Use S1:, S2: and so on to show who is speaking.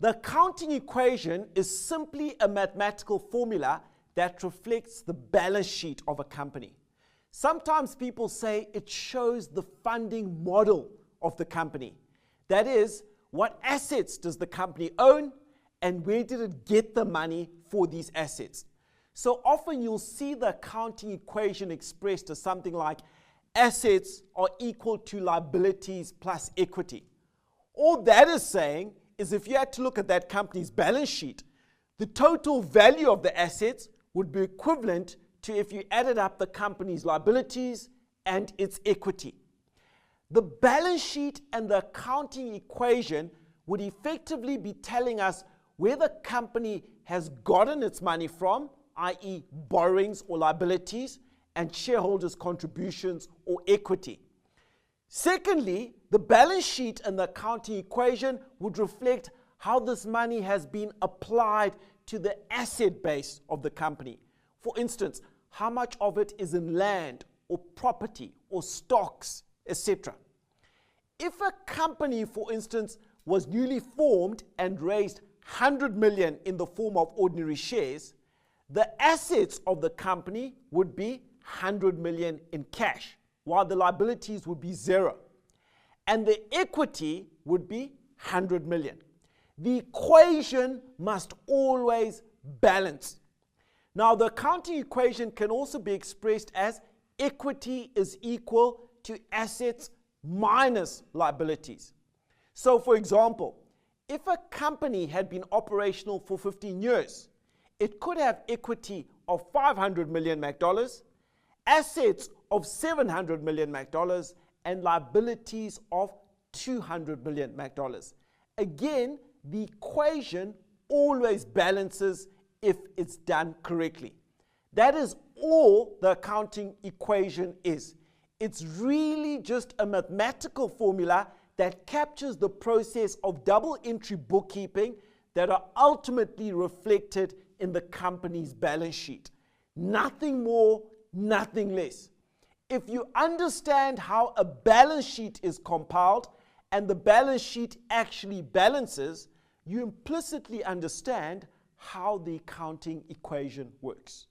S1: The accounting equation is simply a mathematical formula that reflects the balance sheet of a company. Sometimes people say it shows the funding model of the company. That is, what assets does the company own and where did it get the money for these assets? So often you'll see the accounting equation expressed as something like assets are equal to liabilities plus equity. All that is saying is if you had to look at that company's balance sheet, the total value of the assets would be equivalent to if you added up the company's liabilities and its equity. The balance sheet and the accounting equation would effectively be telling us where the company has gotten its money from, i.e. borrowings or liabilities, and shareholders' contributions or equity. Secondly, the balance sheet and the accounting equation would reflect how this money has been applied to the asset base of the company. For instance, how much of it is in land or property or stocks, etc. If a company, for instance, was newly formed and raised 100 million in the form of ordinary shares, the assets of the company would be 100 million in cash, while the liabilities would be 0. And the equity would be 100 million. The equation must always balance. Now, the accounting equation can also be expressed as equity is equal to assets minus liabilities. So, for example, if a company had been operational for 15 years, it could have equity of 500 million MAC dollars, assets of 700 million MAC dollars, and liabilities of 200 million MAC dollars. Again, the equation always balances if it's done correctly. That is all the accounting equation is. It's really just a mathematical formula that captures the process of double entry bookkeeping that are ultimately reflected in the company's balance sheet. Nothing more, nothing less. If you understand how a balance sheet is compiled and the balance sheet actually balances, you implicitly understand how the accounting equation works.